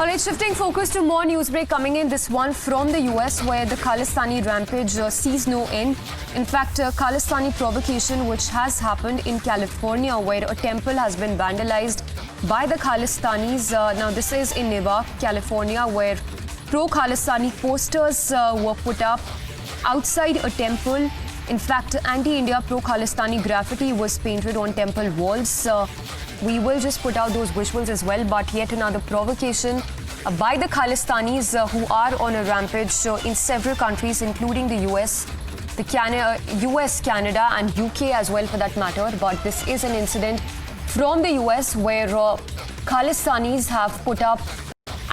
All right, shifting focus to more news break coming in. This one from the US, where the Khalistani rampage sees no end. In fact, Khalistani Provocation, which has happened in California, where a temple has been vandalized by the Khalistanis. Now, this is in Newark, California, where pro-Khalistani posters were put up outside a temple. In fact, anti-India pro-Khalistani graffiti was painted on temple walls. We will just put out those visuals as well, but yet another provocation by the Khalistanis who are on a rampage in several countries, including the US, US, Canada and UK as well for that matter. But this is an incident from the US where Khalistanis have put up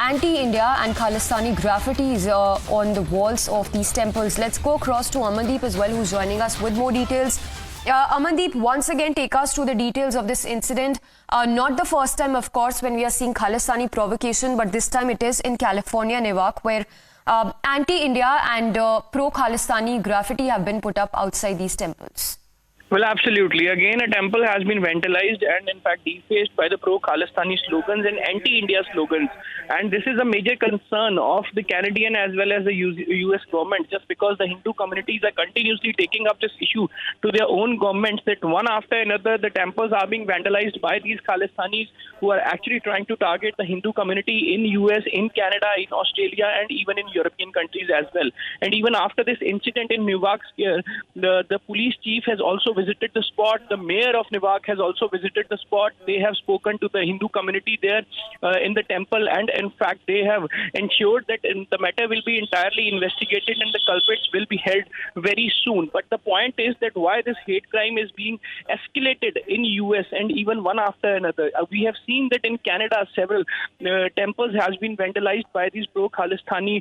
anti-India and Khalistani graffitis on the walls of these temples. Let's go across to Amandeep as well, who's joining us with more details. Amandeep, once again, take us through the details of this incident. Not the first time, of course, when we are seeing Khalistani provocation, but this time it is in California, Newark, where anti-India and pro-Khalistani graffiti have been put up outside these temples. Well, absolutely. Again, a temple has been vandalized and, in fact, defaced by the pro-Khalistani slogans and anti-India slogans. And this is a major concern of the Canadian as well as the US government, just because the Hindu communities are continuously taking up this issue to their own governments, that one after another, the temples are being vandalized by these Khalistanis who are actually trying to target the Hindu community in US, in Canada, in Australia, and even in European countries as well. And even after this incident in Newark, the police chief has also visited the spot. The mayor of Newark has also visited the spot. They have spoken to the Hindu community there in the temple, and in fact they have ensured that the matter will be entirely investigated and the culprits will be held very soon. But the point is that why this hate crime is being escalated in US and even one after another. We have seen that in Canada several temples has been vandalized by these pro-Khalistani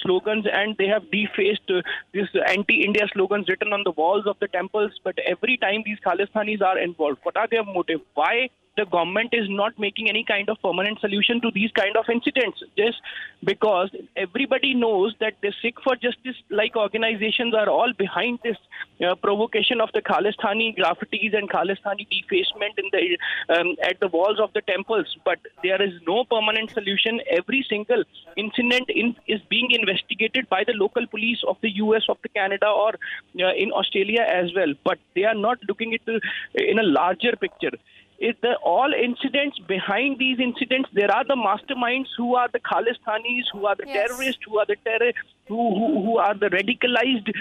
slogans, and they have defaced these anti-India slogans written on the walls of the temples. But every time these Khalistanis are involved, what are their motive? Why the government is not making any kind of permanent solution to these kind of incidents? Just because everybody knows that the Sikh for Justice like organizations are all behind this provocation of the Khalistani graffitis and Khalistani defacement in the at the walls of the temples. But there is no permanent solution. Every single incident is being investigated by the local police of the US, of the Canada, or in Australia as well. But they are not looking at in a larger picture. All incidents, behind these incidents, there are the masterminds who are the Khalistanis, who are the terrorists, who are the who are the radicalized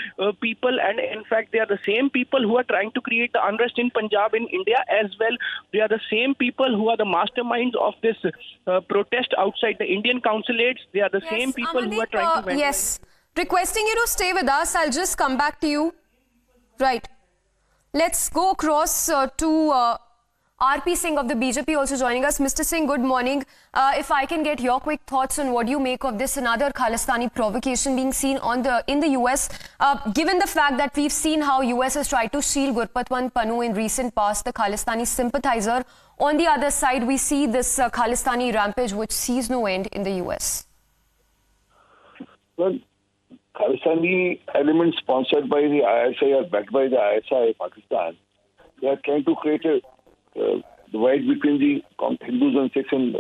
people, and in fact they are the same people who are trying to create the unrest in Punjab, in India as well. They are the same people who are the masterminds of this protest outside the Indian consulates. They are the same people who are trying to Yes, requesting you to stay with us. I'll just come back to you. Right. Let's go across to RP Singh of the BJP also joining us. Mr. Singh, good morning. If I can get your quick thoughts on what you make of this another Khalistani provocation being seen in the US, given the fact that we've seen how US has tried to shield Gurpatwant Pannu in recent past, the Khalistani sympathizer. On the other side, we see this Khalistani rampage which sees no end in the US. Well, Khalistani elements sponsored by the ISI or backed by the ISI, Pakistan, they are trying to create a divide between the Hindus and Sikhs in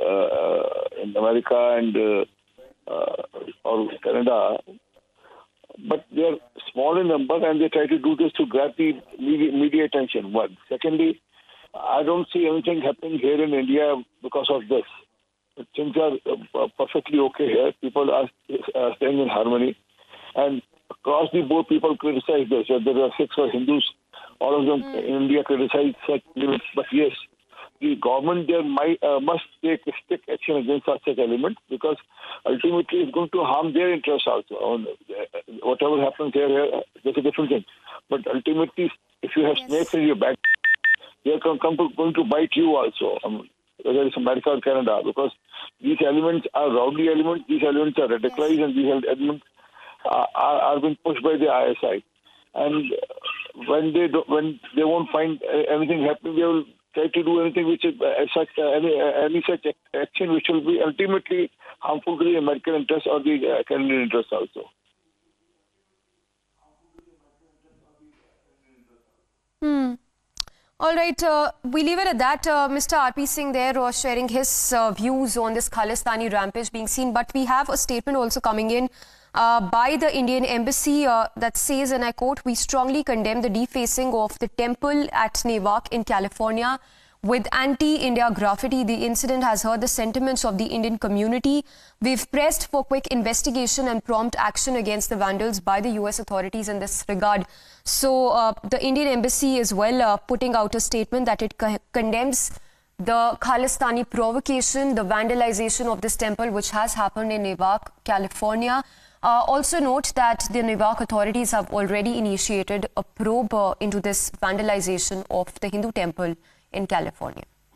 America and or Canada, but they are small in number and they try to do this to grab the media attention. One. Secondly, I don't see anything happening here in India because of this. Things are perfectly okay here. People are staying in harmony, and across the board, people criticize this. Whether they are Sikhs or Hindus, all of them in India criticize such limits. But yes, the government there must take strict action against such elements, because ultimately it's going to harm their interests also. Whatever happens here, that's a different thing. But ultimately, if you have snakes in your back, they are going to bite you also, whether it's America or Canada, because these elements are rowdy elements, these elements are radicalized, and these elements are being pushed by the ISI. And when they won't find anything happening, they will try to do anything which is any such action which will be ultimately harmful to the American interest or the Canadian interest also. All right, we leave it at that. Mr. R.P. Singh there was sharing his views on this Khalistani rampage being seen. But we have a statement also coming in by the Indian Embassy that says, and I quote, "We strongly condemn the defacing of the temple at Newark in California with anti-India graffiti. The incident has hurt the sentiments of the Indian community. We've pressed for quick investigation and prompt action against the vandals by the US authorities in this regard." So the Indian Embassy is putting out a statement that it condemns the Khalistani provocation, the vandalization of this temple which has happened in Newark, California. Also note that the Newark authorities have already initiated a probe into this vandalization of the Hindu temple in California.